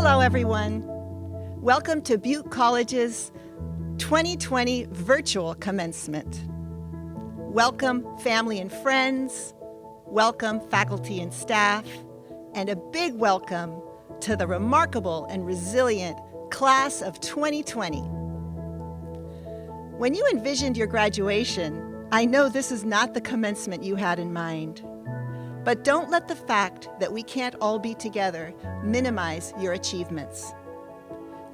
Hello, everyone. Welcome to Butte College's 2020 virtual commencement. Welcome, family and friends. Welcome, faculty and staff. And a big welcome to the remarkable and resilient class of 2020. When you envisioned your graduation, I know this is not the commencement you had in mind. But don't let the fact that we can't all be together minimize your achievements.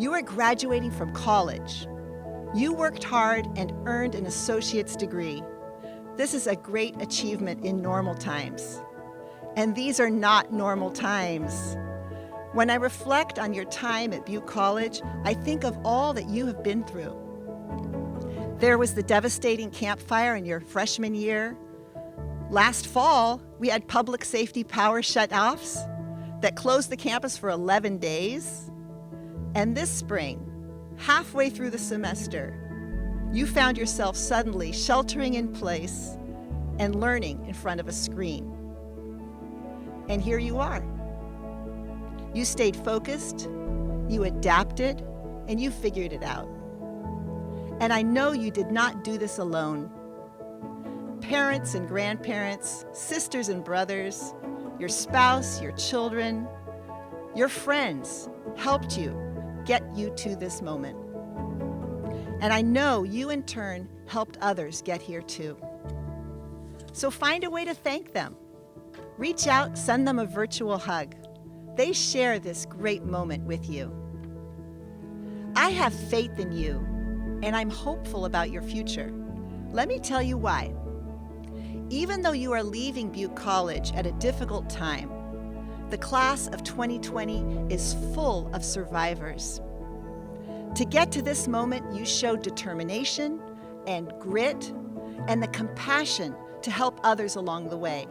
You are graduating from college. You worked hard and earned an associate's degree. This is a great achievement in normal times. And these are not normal times. When I reflect on your time at Butte College, I think of all that you have been through. There was the devastating Camp Fire in your freshman year. Last fall, we had public safety power shutoffs that closed the campus for 11 days. And this spring, halfway through the semester, you found yourself suddenly sheltering in place and learning in front of a screen. And here you are. You stayed focused, you adapted, and you figured it out. And I know you did not do this alone. Parents and grandparents, sisters and brothers, your spouse, your children, your friends helped you get you to this moment. And I know you in turn helped others get here too. So find a way to thank them. Reach out, send them a virtual hug. They share this great moment with you. I have faith in you, and I'm hopeful about your future. Let me tell you why. Even though you are leaving Butte College at a difficult time, the class of 2020 is full of survivors. To get to this moment, you showed determination and grit and the compassion to help others along the way.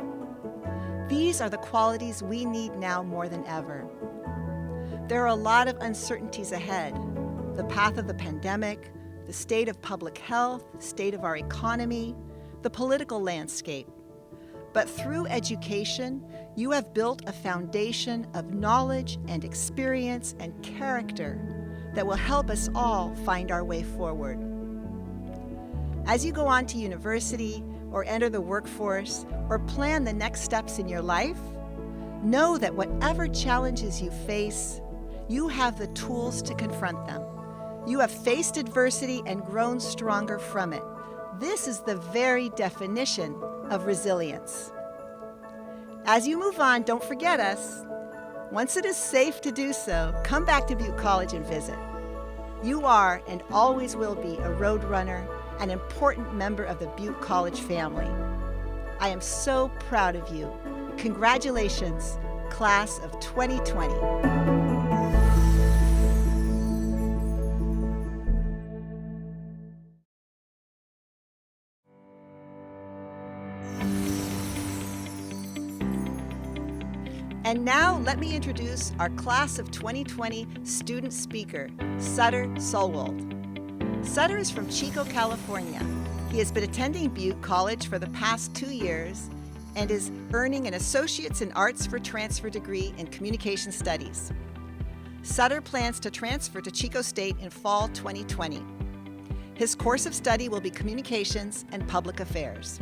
These are the qualities we need now more than ever. There are a lot of uncertainties ahead. The path of the pandemic, the state of public health, the state of our economy, the political landscape. But through education, you have built a foundation of knowledge and experience and character that will help us all find our way forward. As you go on to university or enter the workforce or plan the next steps in your life, know that whatever challenges you face, you have the tools to confront them. You have faced adversity and grown stronger from it. This is the very definition of resilience. As you move on, don't forget us. Once it is safe to do so, come back to Butte College and visit. You are and always will be a road runner, an important member of the Butte College family. I am so proud of you. Congratulations, class of 2020. And now, let me introduce our class of 2020 student speaker, Sutter Sulwold. Sutter is from Chico, California. He has been attending Butte College for the past 2 years and is earning an Associate's in Arts for Transfer degree in Communication Studies. Sutter plans to transfer to Chico State in fall 2020. His course of study will be Communications and Public Affairs.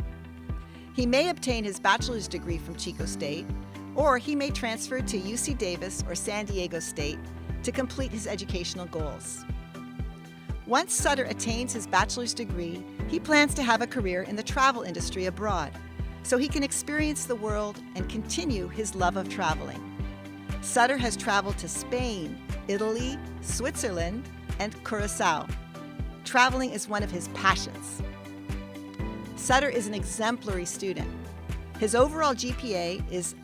He may obtain his bachelor's degree from Chico State, or he may transfer to UC Davis or San Diego State to complete his educational goals. Once Sutter attains his bachelor's degree, he plans to have a career in the travel industry abroad, so he can experience the world and continue his love of traveling. Sutter has traveled to Spain, Italy, Switzerland, and Curacao. Traveling is one of his passions. Sutter is an exemplary student. His overall GPA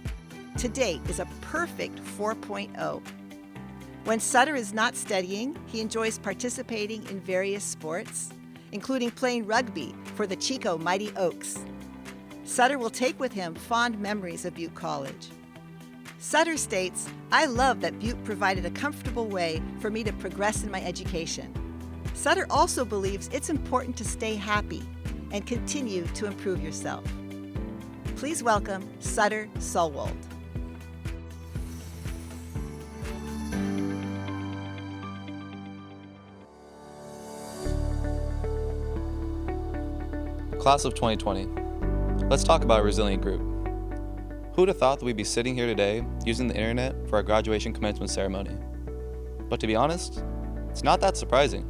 to date is a perfect 4.0. When Sutter is not studying, he enjoys participating in various sports, including playing rugby for the Chico Mighty Oaks. Sutter will take with him fond memories of Butte College. Sutter states, "I love that Butte provided a comfortable way for me to progress in my education." Sutter also believes it's important to stay happy and continue to improve yourself. Please welcome Sutter Sulwold. Class of 2020, let's talk about a resilient group. Who would have thought that we'd be sitting here today using the internet for our graduation commencement ceremony? But to be honest, it's not that surprising.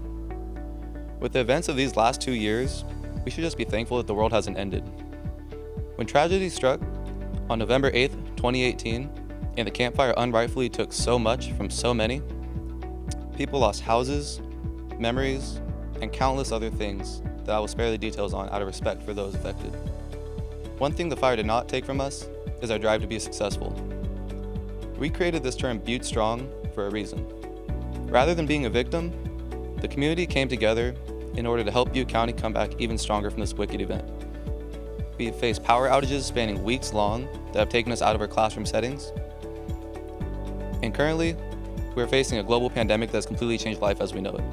With the events of these last 2 years, we should just be thankful that the world hasn't ended. When tragedy struck on November 8th, 2018, and the campfire unrightfully took so much from so many, people lost houses, memories, and countless other things that I will spare the details on out of respect for those affected. One thing the fire did not take from us is our drive to be successful. We created this term Butte Strong for a reason. Rather than being a victim, the community came together in order to help Butte County come back even stronger from this wicked event. We have faced power outages spanning weeks long that have taken us out of our classroom settings. And currently, we are facing a global pandemic that has completely changed life as we know it.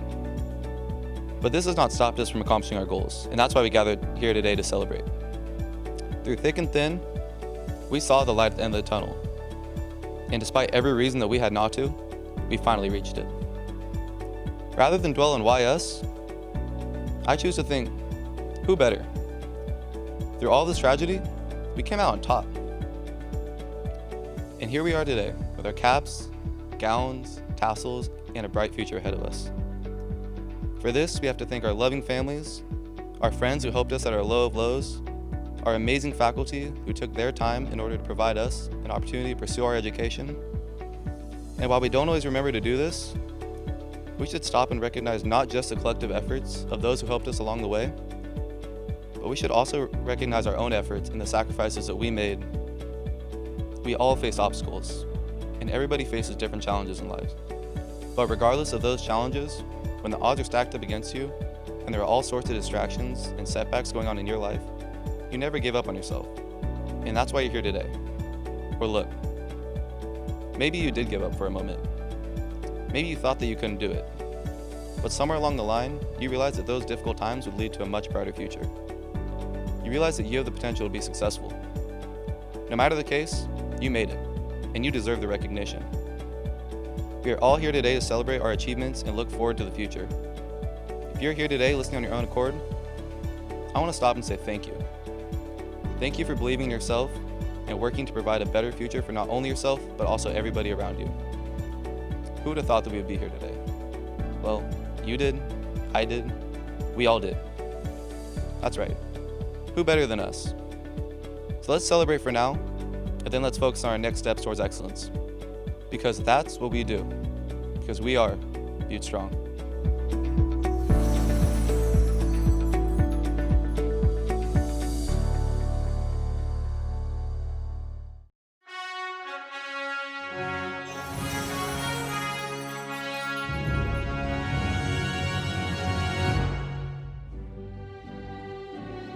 But this has not stopped us from accomplishing our goals, and that's why we gathered here today to celebrate. Through thick and thin, we saw the light at the end of the tunnel. And despite every reason that we had not to, we finally reached it. Rather than dwell on why us, I choose to think, who better? Through all this tragedy, we came out on top. And here we are today, with our caps, gowns, tassels, and a bright future ahead of us. For this, we have to thank our loving families, our friends who helped us at our low of lows, our amazing faculty who took their time in order to provide us an opportunity to pursue our education. And while we don't always remember to do this, we should stop and recognize not just the collective efforts of those who helped us along the way, but we should also recognize our own efforts and the sacrifices that we made. We all face obstacles, and everybody faces different challenges in life. But regardless of those challenges, when the odds are stacked up against you, and there are all sorts of distractions and setbacks going on in your life, you never give up on yourself. And that's why you're here today. Or look, maybe you did give up for a moment. Maybe you thought that you couldn't do it. But somewhere along the line, you realized that those difficult times would lead to a much brighter future. You realize that you have the potential to be successful. No matter the case, you made it, and you deserve the recognition. We are all here today to celebrate our achievements and look forward to the future. If you're here today listening on your own accord, I want to stop and say thank you. Thank you for believing in yourself and working to provide a better future for not only yourself, but also everybody around you. Who would have thought that we would be here today? Well, you did, I did, we all did. That's right. Who better than us? So let's celebrate for now, and then let's focus on our next steps towards excellence. Because that's what we do. Because we are Butte Strong.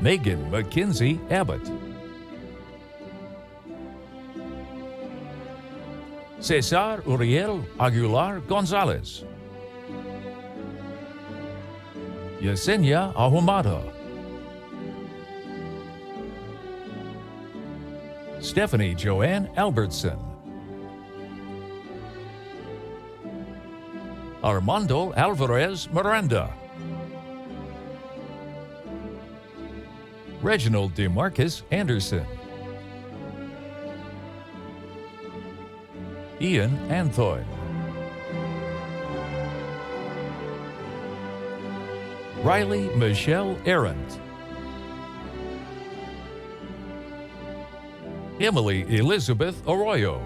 Megan McKinsey Abbott. Cesar Uriel Aguilar Gonzalez. Yesenia Ahumada. Stephanie Joanne Albertson. Armando Alvarez Miranda. Reginald DeMarcus Anderson. Ian Anthoy. Riley Michelle Arendt. Emily Elizabeth Arroyo.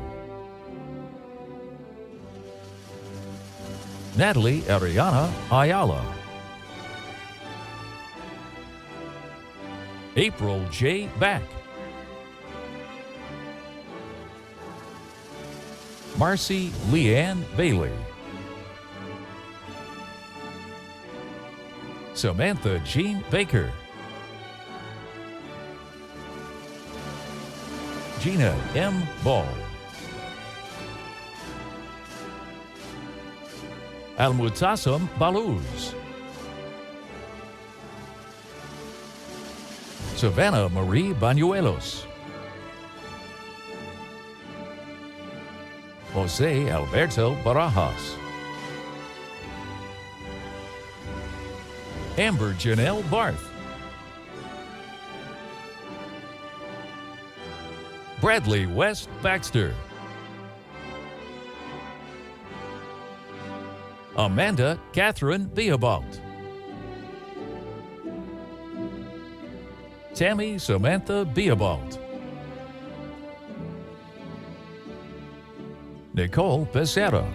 Natalie Ariana Ayala. April J. Back. Marcy Leanne Bailey. Samantha Jean Baker. Gina M. Ball. Almutasam Baluz. Savannah Marie Banuelos. Jose Alberto Barajas. Amber Janelle Barth. Bradley West Baxter. Amanda Catherine Theobald. Tammy Samantha Theobald. Nicole Becerra.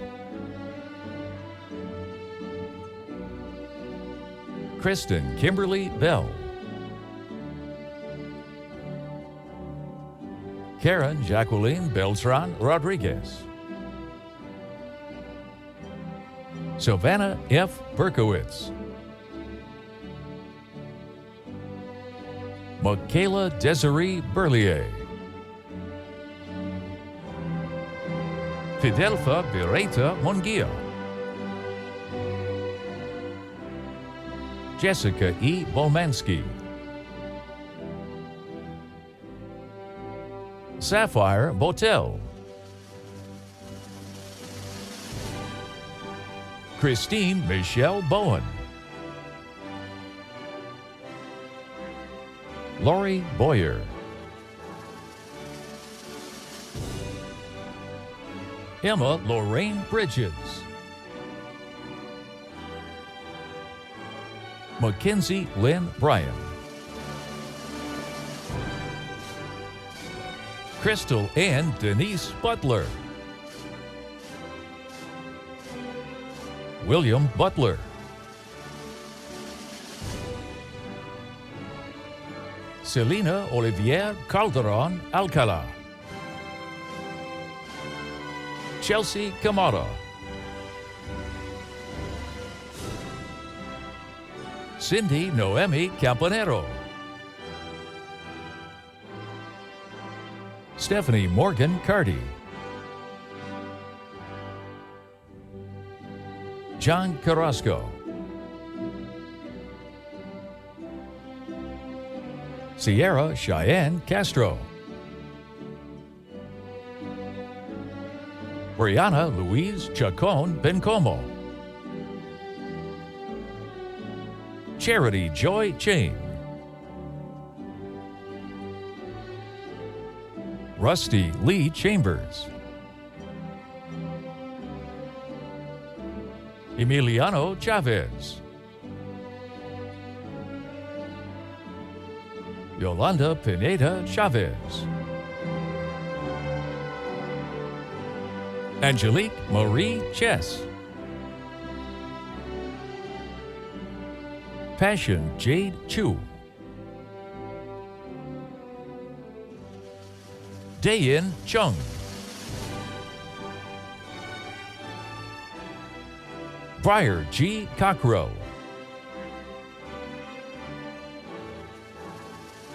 Kristen Kimberly Bell. Karen Jacqueline Beltran Rodriguez. Savannah F. Berkowitz. Michaela Desiree Berlier. Fidelfa Bireta Munguia. Jessica E. Bolmansky. Sapphire Botel. Christine Michelle Bowen. Lori Boyer. Emma Lorraine Bridges. Mackenzie Lynn Bryan. Crystal Ann Denise Butler. William Butler. Selena Olivier Calderon Alcala. Chelsea Camara. Cindy Noemi Campanero. Stephanie Morgan Carty. John Carrasco. Sierra Cheyenne Castro. Brianna Louise Chacon Bencomo. Charity Joy Chain. Rusty Lee Chambers. Emiliano Chavez. Yolanda Pineda Chavez. Angelique Marie Chess. Passion Jade Chu. Dayin Chung. Briar G. Cockrow.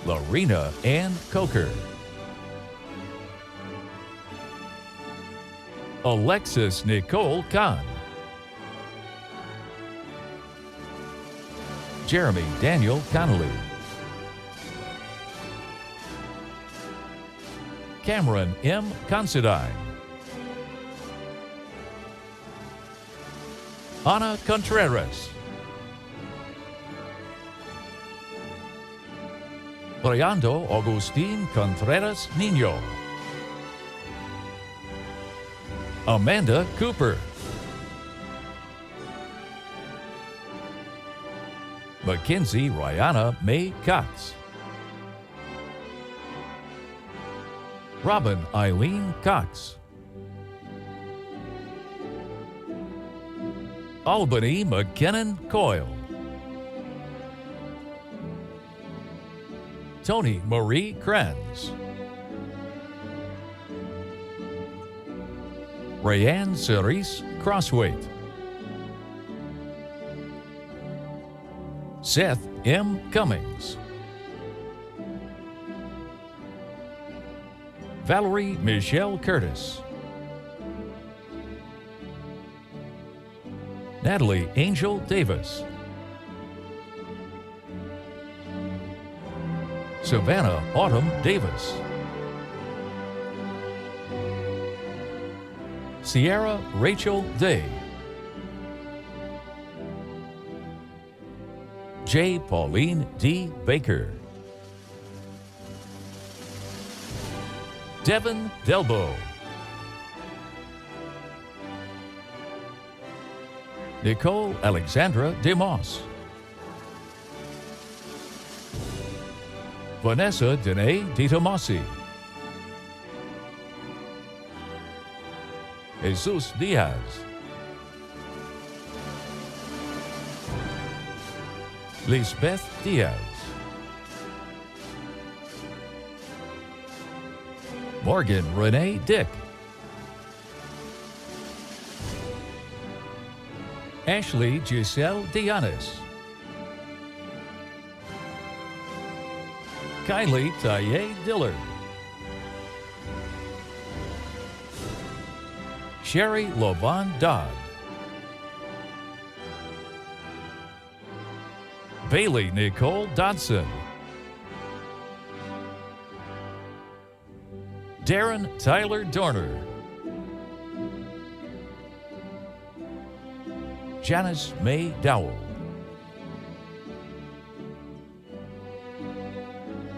Lorena Ann Coker. Alexis Nicole Kahn. Jeremy Daniel Connolly. Cameron M. Considine. Ana Contreras. Briando Agustin Contreras Nino. Amanda Cooper. Mackenzie Rihanna May Cox. Robin Eileen Cox. Albany McKinnon Coyle. Tony Marie Kranz. Rayanne Cerise Crosswaite. Seth M. Cummings. Valerie Michelle Curtis. Natalie Angel Davis. Savannah Autumn Davis. Sierra Rachel Day. J. Pauline D. Baker. Devin Delbo. Nicole Alexandra DeMoss. Vanessa Dene DiTomasi. Jesus Diaz. Lisbeth Diaz. Morgan Renee Dick. Ashley Giselle Dianis. Kylie Taye Dillard. Sherry Lovan Dodd. Bailey Nicole Dodson. Darren Tyler Dorner. Janice May Dowell.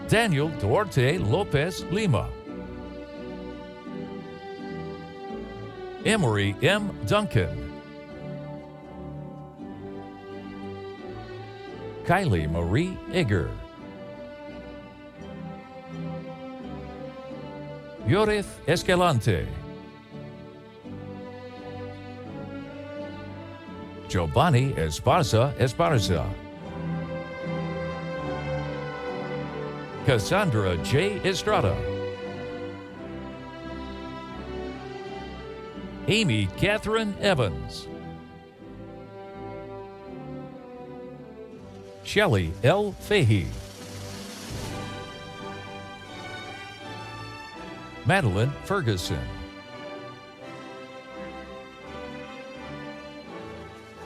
Daniel Duarte Lopez Lima. Emery M. Duncan. Kylie Marie Egger. Yorith Escalante. Giovanni Esparza. Cassandra J. Estrada. Amy Catherine Evans. Shelley L. Fahey. Madeline Ferguson.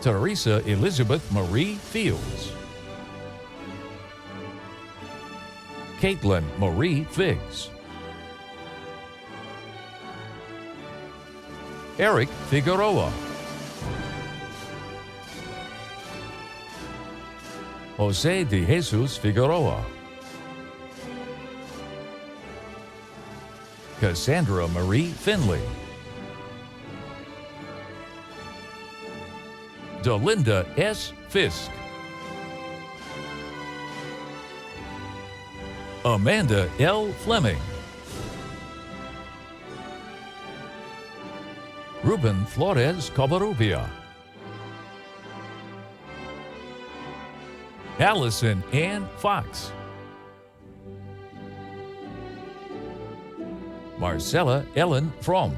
Teresa Elizabeth Marie Fields. Caitlin Marie Figs. Eric Figueroa. Jose de Jesus Figueroa. Cassandra Marie Finley. Delinda S. Fisk. Amanda L. Fleming. Ruben Flores Covarrubia. Allison Ann Fox. Marcella Ellen Fromm.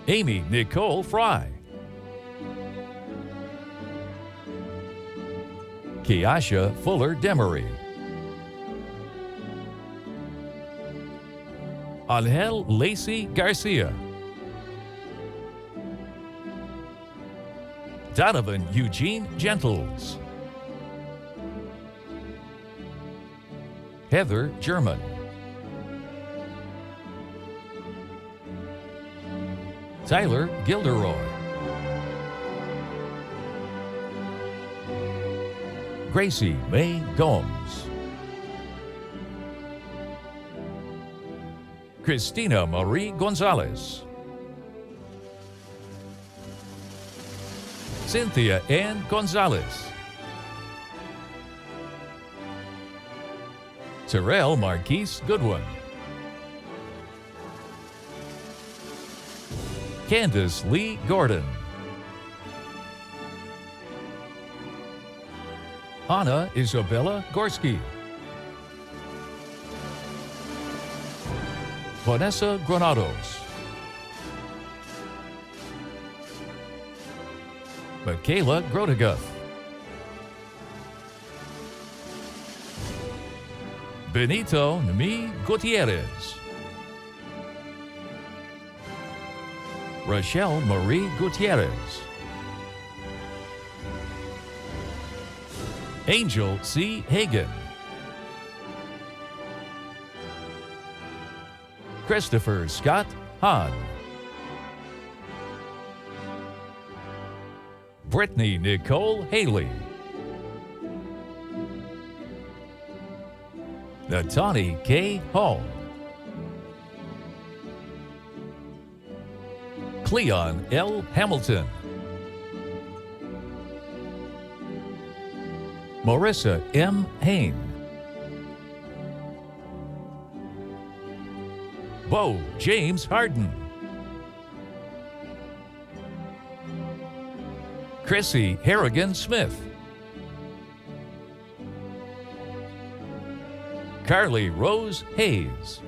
Amy Nicole Fry. Kiasha Fuller Demery. Angel Lacey Garcia. Donovan Eugene Gentles. Heather German. Tyler Gilderoy. Gracie May Gomes. Christina Marie Gonzalez. Cynthia Ann Gonzalez. Terrell Marquise Goodwin. Candace Lee Gordon. Anna Isabella Gorski. Vanessa Granados. Michaela Groteguth. Benito Nami Gutierrez. Rochelle Marie Gutierrez. Angel C. Hagan. Christopher Scott Hahn. Brittany Nicole Haley. Natani K. Hall, Cleon L. Hamilton, Marissa M. Hain, Bo James Harden, Chrissy Harrigan Smith, Carly Rose Hayes,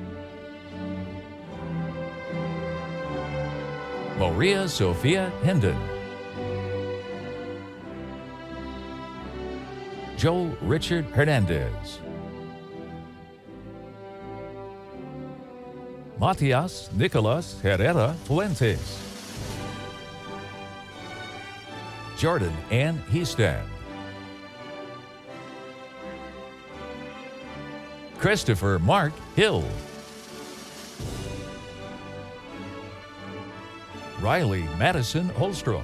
Maria Sophia Hendon, Joe Richard Hernandez, Matias Nicolas Herrera Fuentes, Jordan Ann Heestad, Christopher Mark Hill, Riley Madison Holstrom,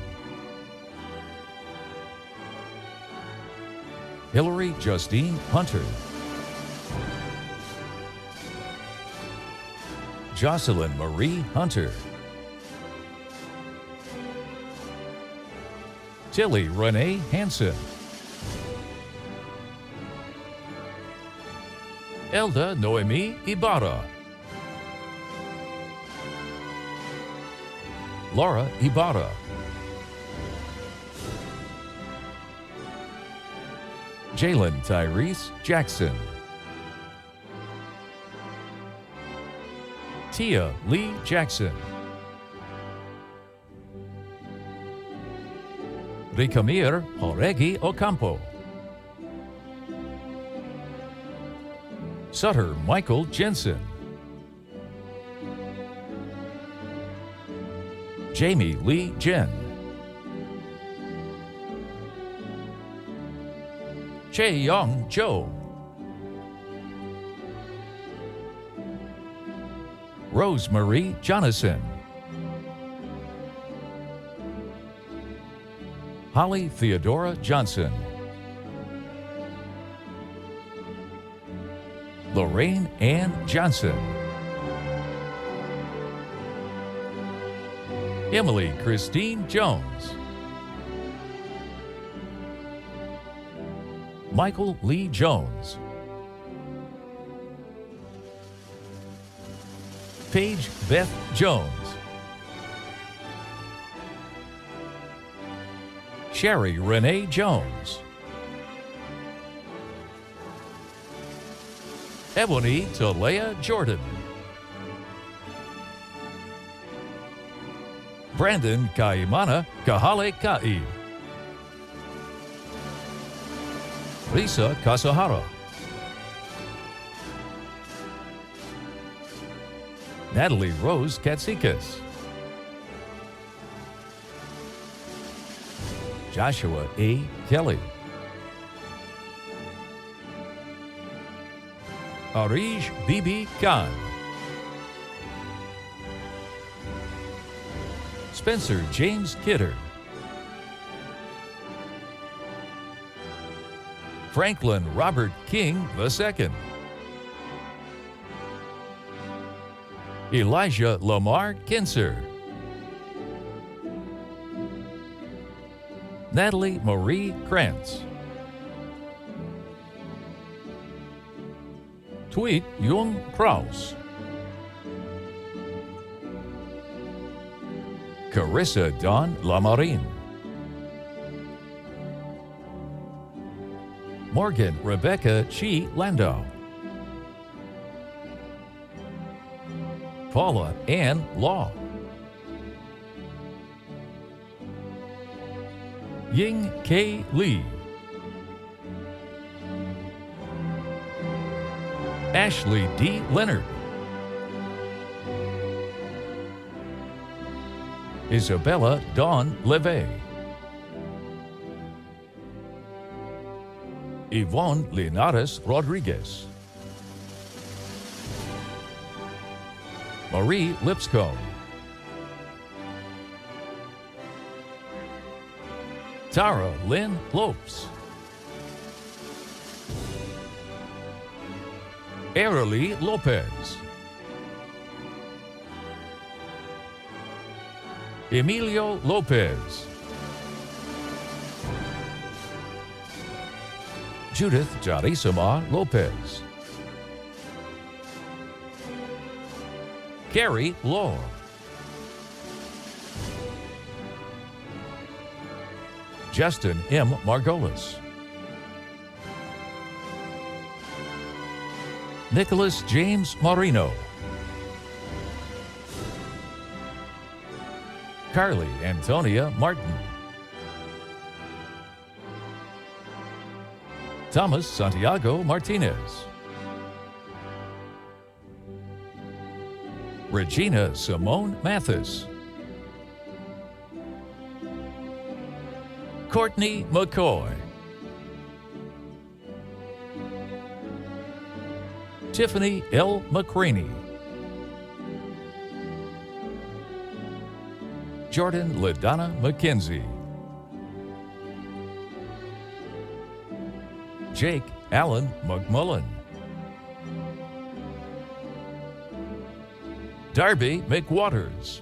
Hillary Justine Hunter, Jocelyn Marie Hunter, Tilly Renee Hansen, Elda Noemi Ibarra, Laura Ibarra, Jalen Tyrese Jackson, Tia Lee Jackson, Ricamir Joregi Ocampo, Sutter Michael Jensen, Jamie Lee Jen, Chae Young Joe, Rosemarie Jonathan, Holly Theodora Johnson, Lorraine Ann Johnson, Emily Christine Jones, Michael Lee Jones, Paige Beth Jones, Sherry Renee Jones, Ebony Talea Jordan, Brandon Kaimana Kahale Kai, Lisa Kasahara, Natalie Rose Katsikas, Joshua A. Kelly, Arish Bibi Khan, Spencer James Kidder, Franklin Robert King II, Elijah Lamar Kinser, Natalie Marie Krantz, Tweet Jung Kraus, Carissa Dawn Lamarine, Morgan Rebecca Chi Landau, Paula Ann Law, Ying K. Lee, Ashley D. Leonard, Isabella Dawn Leve, Yvonne Linares Rodriguez, Marie Lipscomb, Tara Lynn Lopes, Arely Lopez, Emilio Lopez, Judith Jarisima Lopez, Carrie Law, Justin M. Margolis, Nicholas James Marino, Carly Antonia Martin, Thomas Santiago Martinez, Regina Simone Mathis, Courtney McCoy, Tiffany L. McCraney, Jordan LaDonna McKenzie, Jake Allen McMullen, Darby McWaters,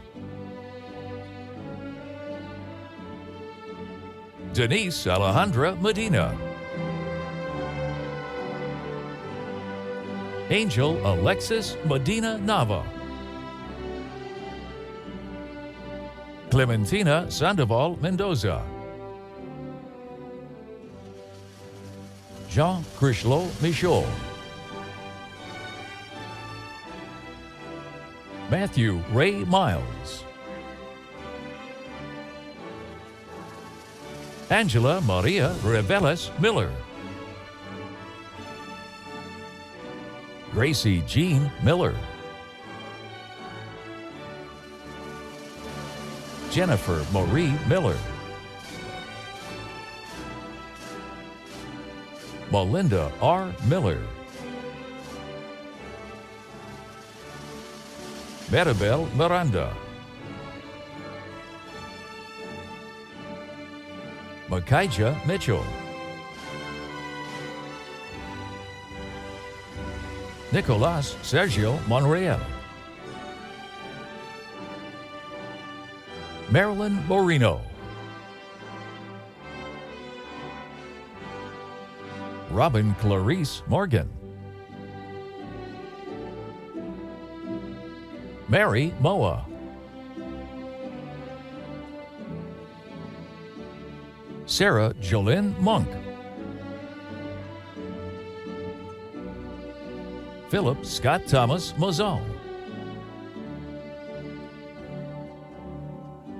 Denise Alejandra Medina, Angel Alexis Medina Nava, Clementina Sandoval Mendoza, Jean Krishlo Michaud, Matthew Ray Miles, Angela Maria Reveles Miller, Gracie Jean Miller, Jennifer Marie Miller, Melinda R. Miller, Maribel Miranda, Makaija Mitchell, Nicolas Sergio Monreal, Marilyn Moreno, Robin Clarice Morgan, Mary Moa, Sarah Jolynn Monk, Philip Scott Thomas Mazal,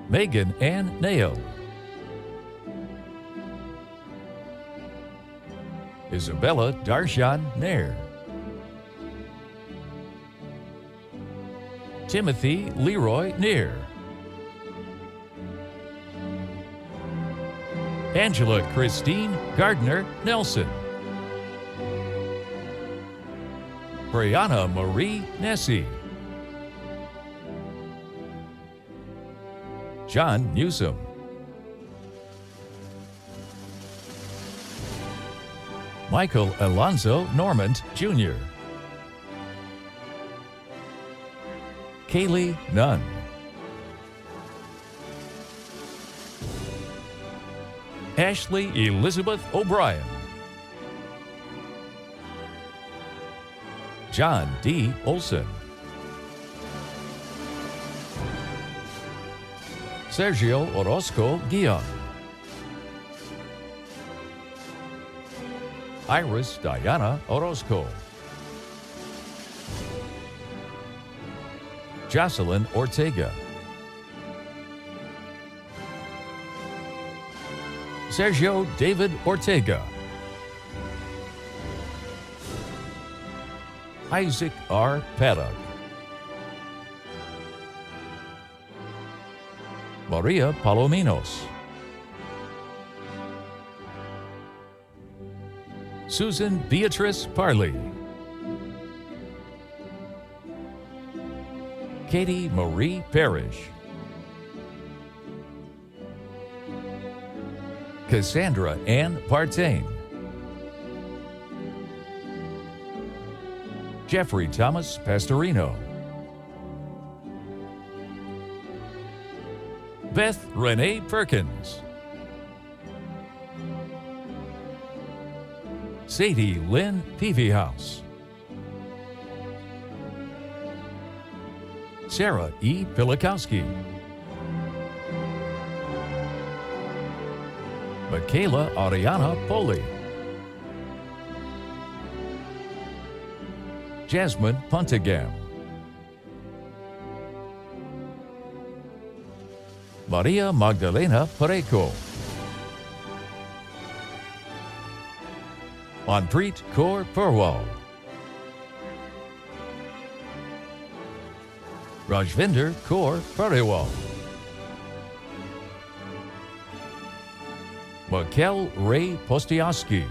Megan Ann Nail, Isabella Darshan Nair, Timothy Leroy Neer, Angela Christine Gardner Nelson, Brianna Marie Nessie, John Newsom, Michael Alonzo Normand Jr., Kaylee Nunn, Ashley Elizabeth O'Brien, John D. Olson, Sergio Orozco Guion, Iris Diana Orozco, Jocelyn Ortega, Sergio David Ortega, Isaac R. Paddock, Maria Palominos, Susan Beatrice Parley, Katie Marie Parrish, Cassandra Ann Partain, Jeffrey Thomas Pastorino, Beth Renee Perkins, Sadie Lynn Peavyhouse, Sarah E. Pilikowski, Michaela Ariana Poli, Jasmine Puntigam, Maria Magdalena Pareco, Manpreet Kaur Purwal, Rajvinder Kaur Pariwal, Mikel Ray Postiaski,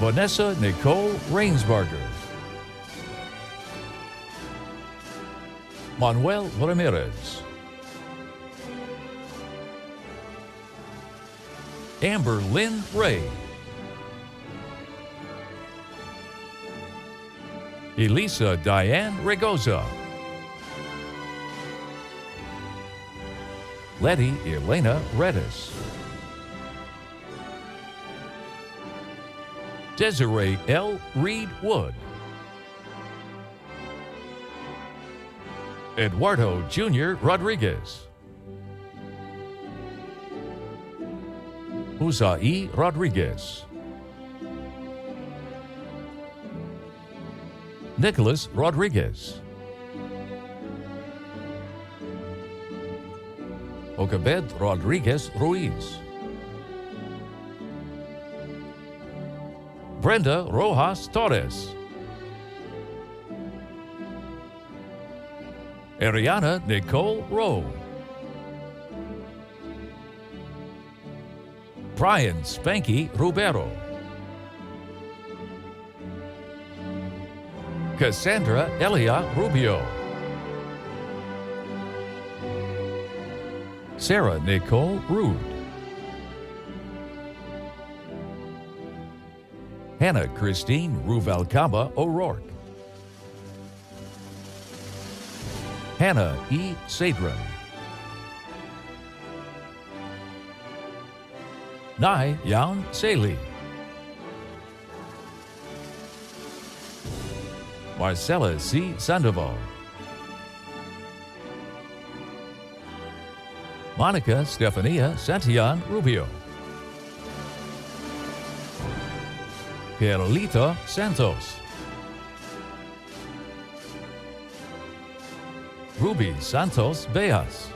Vanessa Nicole Rainsberger, Manuel Ramirez, Amber Lynn Ray, Elisa Diane Regoza, Letty Elena Redis, Desiree L. Reed Wood, Eduardo Jr. Rodriguez, Uzai Rodriguez, Nicholas Rodriguez, Okabed Rodriguez Ruiz, Brenda Rojas Torres, Ariana Nicole Rowe, Brian Spanky Rubero, Cassandra Elia Rubio, Sarah Nicole Rude, Hannah Christine Ruvalcaba O'Rourke, Hannah E. Sadran, Nai Yaun Sali, Marcella C. Sandoval, Monica Stefania Santillan Rubio, Carolita Santos, Ruby Santos Beas,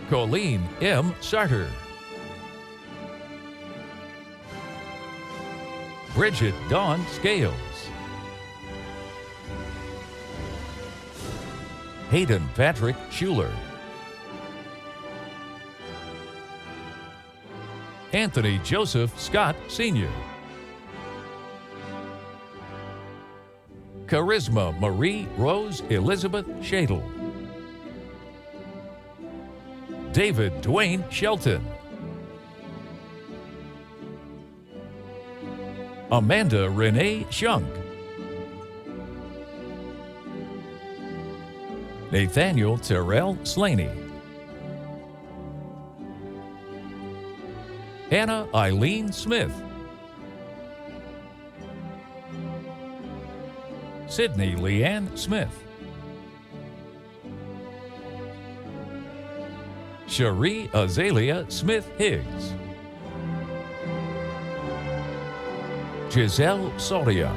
Colleen M. Sarter, Bridget Dawn Scales, Hayden Patrick Schuler, Anthony Joseph Scott Sr., Charisma Marie Rose Elizabeth Shadle, David Dwayne Shelton, Amanda Renee Shunk, Nathaniel Terrell Slaney, Anna Eileen Smith, Sydney Leanne Smith, Cherie Azalea Smith Higgs, Giselle Soria,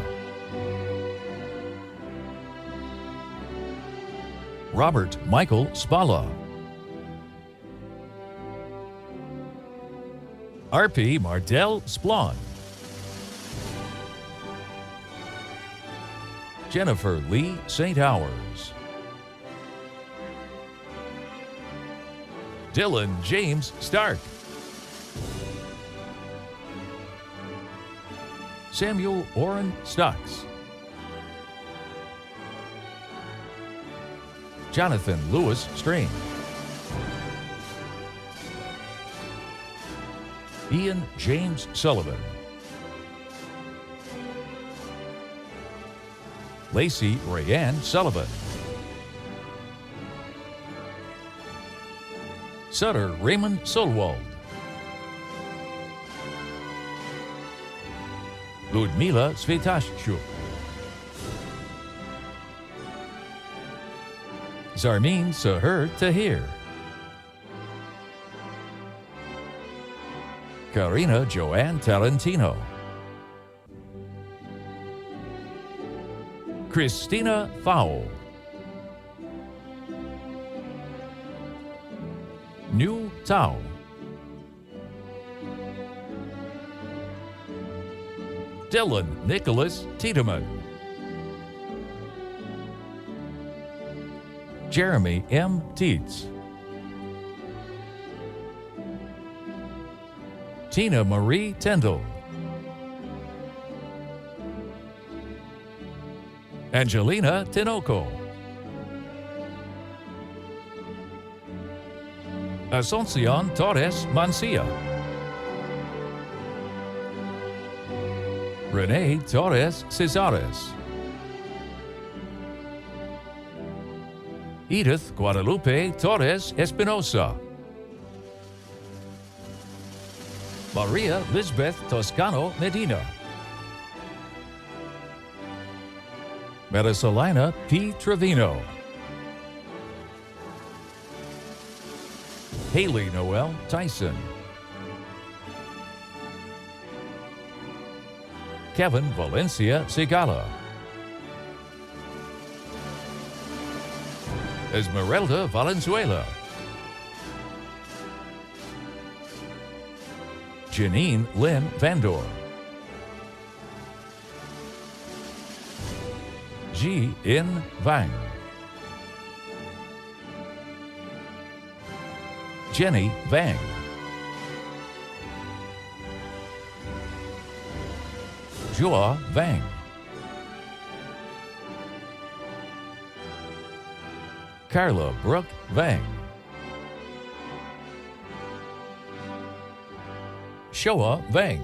Robert Michael Spalla, R.P. Martell Splon, Jennifer Lee St. Hours, Dylan James Stark, Samuel Orrin Stocks, Jonathan Lewis Strain, Ian James Sullivan. Lacey Rayanne Sullivan. Sutter Raymond Solwald. Ludmila Svetashchuk. Zarmeen Sahur Tahir. Karina Joanne Talentino. Christina Fowl. New Tao. Dylan Nicholas Tiedemann. Jeremy M. Tietz. Tina Marie Tendall. Angelina Tinoco. Asuncion Torres Mancia. Renee Torres Cesares. Edith Guadalupe Torres Espinosa. Maria Lisbeth Toscano Medina. Marisalina P. Trevino. Haley Noel Tyson. Kevin Valencia Segala. Esmeralda Valenzuela. Janine Lynn Vandor. Ji In Vang. Jenny Vang. Joa Vang. Carla Brooke Vang. Shoa Vang.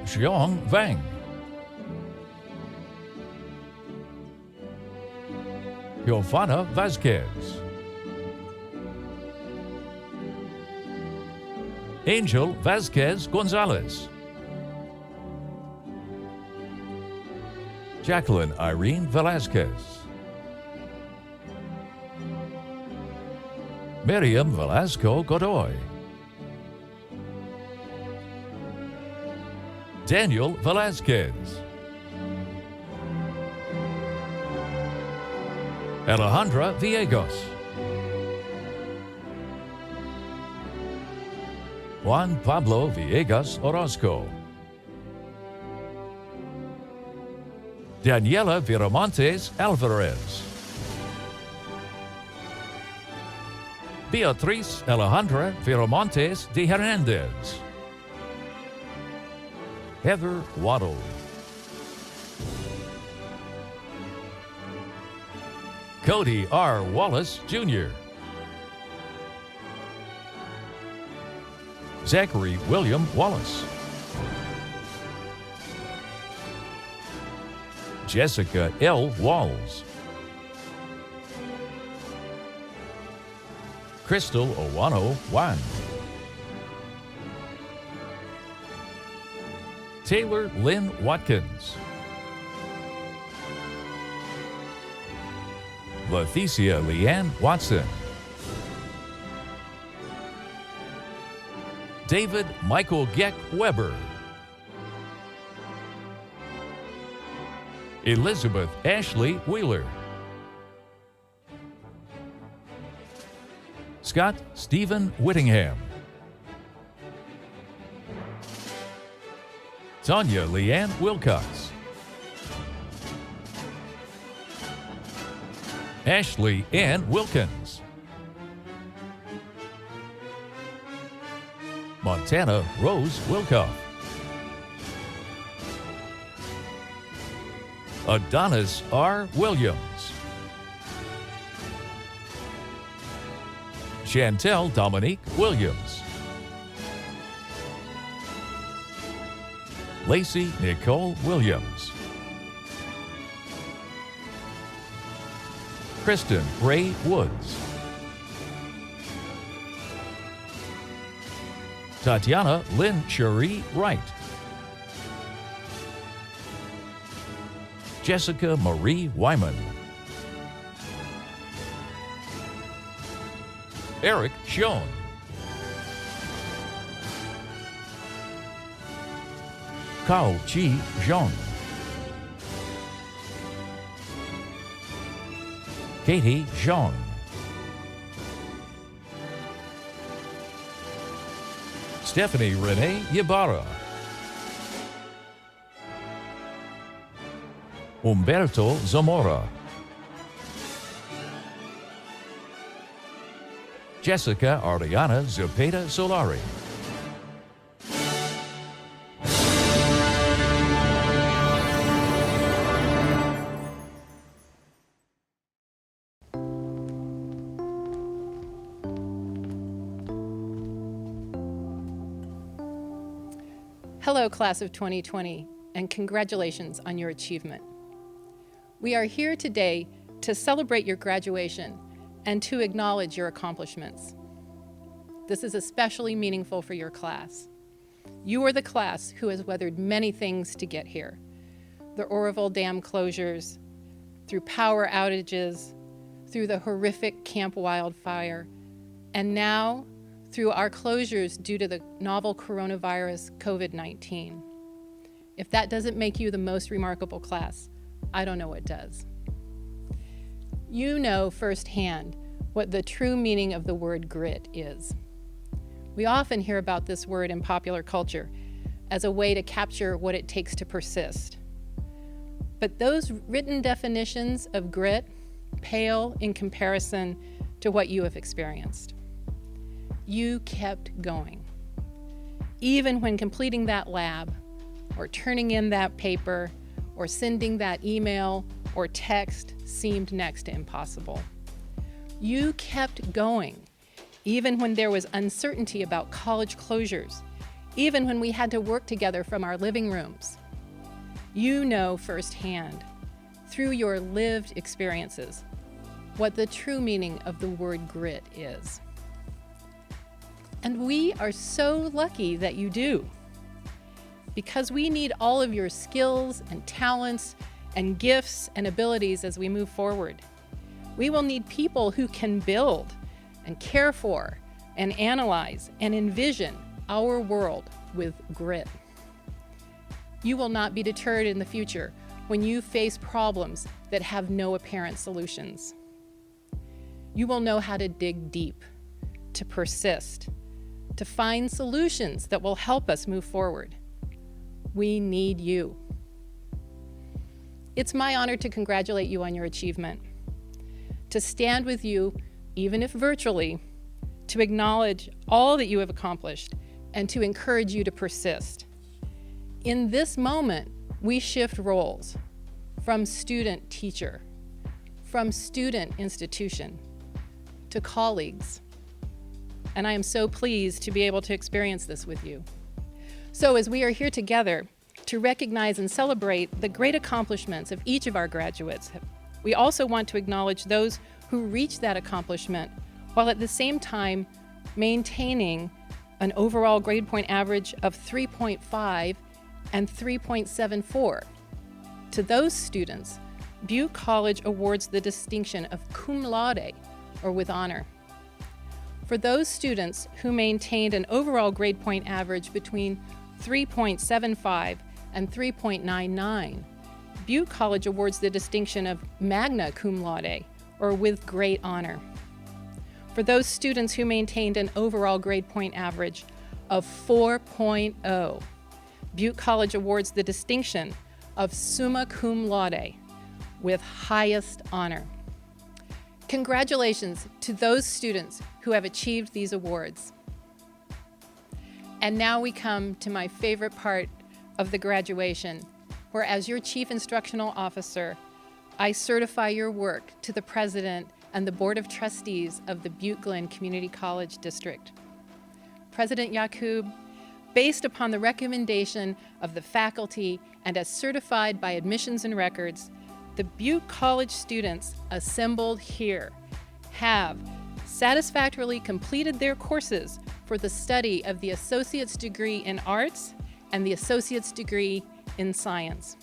Xiong Vang. Giovanna Vasquez. Angel Vasquez Gonzalez. Jacqueline Irene Velasquez. Miriam Velasco Godoy. Daniel Velasquez. Alejandra Villegas. Juan Pablo Villegas Orozco. Daniela Viramontes Alvarez. Beatriz Alejandra Viramontes de Hernandez. Heather Waddle. Cody R. Wallace Jr. Zachary William Wallace. Jessica L. Walls. Crystal Owano Wan. Taylor Lynn Watkins. Leticia Leanne Watson. David Michael Geck Weber. Elizabeth Ashley Wheeler. Scott Stephen Whittingham. Tanya Leanne Wilcox. Ashley Ann Wilkins. Montana Rose Wilcoff. Adonis R. Williams. Chantel Dominique Williams. Lacey Nicole Williams. Kristen Ray Woods. Tatiana Lynn Cherie Wright. Jessica Marie Wyman. Eric Schoen. Kao Chi Zhang. Katie Zhang. Stephanie Renee Ybarra. Humberto Zamora. Jessica Ariana Zepeda Solari. Hello, class of 2020, and congratulations on your achievement. We are here today to celebrate your graduation and to acknowledge your accomplishments. This is especially meaningful for your class. You are the class who has weathered many things to get here. The Oroville Dam closures, through power outages, through the horrific Camp Wildfire, and now through our closures due to the novel coronavirus COVID-19. If that doesn't make you the most remarkable class, I don't know what does. You know firsthand what the true meaning of the word grit is. We often hear about this word in popular culture as a way to capture what it takes to persist. But those written definitions of grit pale in comparison to what you have experienced. You kept going. Even when completing that lab, or turning in that paper, or sending that email or text seemed next to impossible. You kept going, even when there was uncertainty about college closures, even when we had to work together from our living rooms. You know firsthand, through your lived experiences, what the true meaning of the word grit is. And we are so lucky that you do, because we need all of your skills and talents and gifts and abilities as we move forward. We will need people who can build and care for and analyze and envision our world with grit. You will not be deterred in the future when you face problems that have no apparent solutions. You will know how to dig deep, to persist, to find solutions that will help us move forward. We need you. It's my honor to congratulate you on your achievement, to stand with you, even if virtually, to acknowledge all that you have accomplished and to encourage you to persist. In this moment, we shift roles from student teacher, from student institution, to colleagues. And I am so pleased to be able to experience this with you. So as we are here together to recognize and celebrate the great accomplishments of each of our graduates, we also want to acknowledge those who reached that accomplishment while at the same time maintaining an overall grade point average of 3.5 and 3.74. To those students, Butte College awards the distinction of cum laude, or with honor. For those students who maintained an overall grade point average between 3.75 and 3.99, Butte College awards the distinction of magna cum laude, or with great honor. For those students who maintained an overall grade point average of 4.0, Butte College awards the distinction of summa cum laude, with highest honor. Congratulations to those students who have achieved these awards. And now we come to my favorite part of the graduation, where as your Chief Instructional Officer, I certify your work to the President and the Board of Trustees of the Butte Glen Community College District. President Yakub, based upon the recommendation of the faculty and as certified by Admissions and Records, the Butte College students assembled here have satisfactorily completed their courses for the study of the Associate's degree in Arts and the Associate's degree in Science.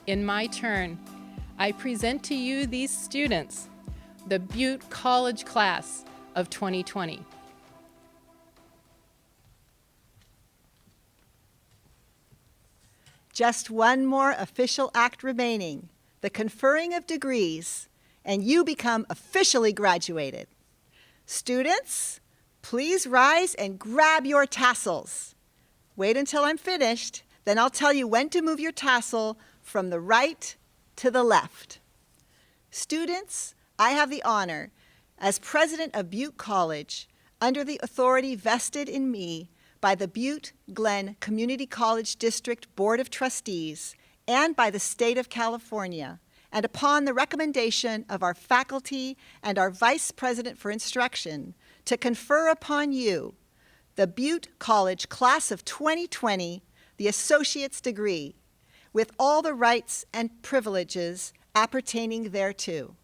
In my turn, I present to you these students, the Butte College Class of 2020. Just one more official act remaining, the conferring of degrees, and you become officially graduated. Students, please rise and grab your tassels. Wait until I'm finished, then I'll tell you when to move your tassel from the right to the left. Students, I have the honor, as president of Butte College, under the authority vested in me by the Butte Glen Community College District Board of Trustees and by the state of California, and upon the recommendation of our faculty and our vice president for instruction, to confer upon you the Butte College Class of 2020, the Associate's degree, with all the rights and privileges appertaining thereto.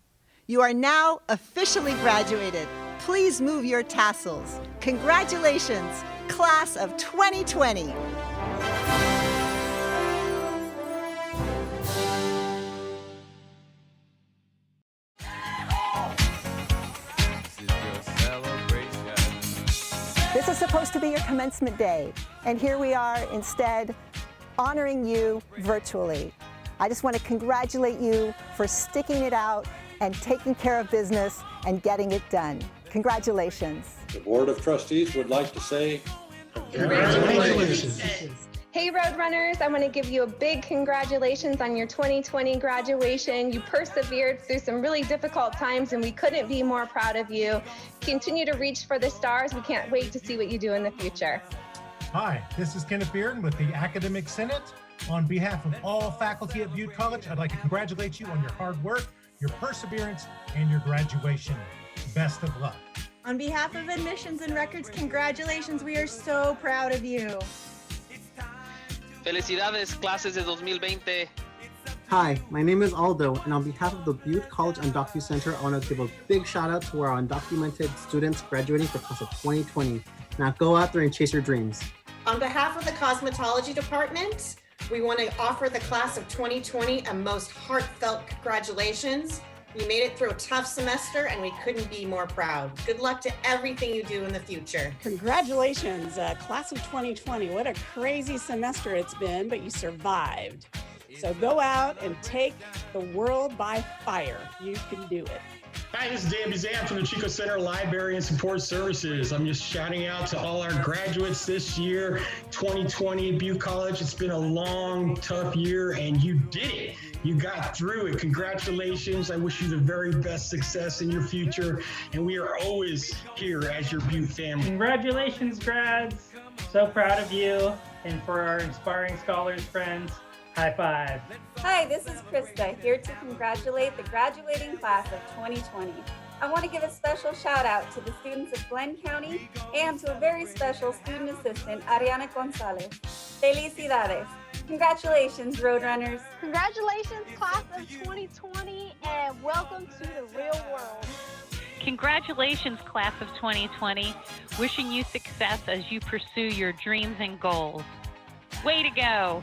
You are now officially graduated. Please move your tassels. Congratulations, Class of 2020. This is supposed to be your commencement day, and here we are instead honoring you virtually. I just want to congratulate you for sticking it out and taking care of business and getting it done. Congratulations. The Board of Trustees would like to say congratulations. Hey Roadrunners, I want to give you a big congratulations on your 2020 graduation. You persevered through some really difficult times and we couldn't be more proud of you. Continue to reach for the stars. We can't wait to see what you do in the future. Hi, this is Kenneth Bearden with the Academic Senate. On behalf of all faculty at Butte College, I'd like to congratulate you on your hard work, your perseverance, and your graduation. Best of luck. On behalf of Admissions and Records, congratulations. We are so proud of you. Felicidades, clases de 2020. Hi, my name is Aldo, and on behalf of the Butte College Undocu Center, I want to give a big shout out to our undocumented students graduating for class of 2020. Now go out there and chase your dreams. On behalf of the Cosmetology Department, we want to offer the class of 2020 a most heartfelt congratulations. You made it through a tough semester and we couldn't be more proud. Good luck to everything you do in the future. Congratulations, class of 2020. What a crazy semester it's been, but you survived. So go out and take the world by fire. You can do it. Hi, this is Dan Bizan from the Chico Center Library and Support Services. I'm just shouting out to all our graduates this year, 2020 at Butte College. It's been a long, tough year, and you did it. You got through it. Congratulations. I wish you the very best success in your future, and we are always here as your Butte family. Congratulations, grads. So proud of you, and for our inspiring scholars friends, high five. Hi, this is Krista, here to congratulate the graduating class of 2020. I want to give a special shout out to the students of Glen County and to a very special student assistant, Ariana Gonzalez. Felicidades. Congratulations, Roadrunners. Congratulations, class of 2020, and welcome to the real world. Congratulations, class of 2020. Wishing you success as you pursue your dreams and goals. Way to go.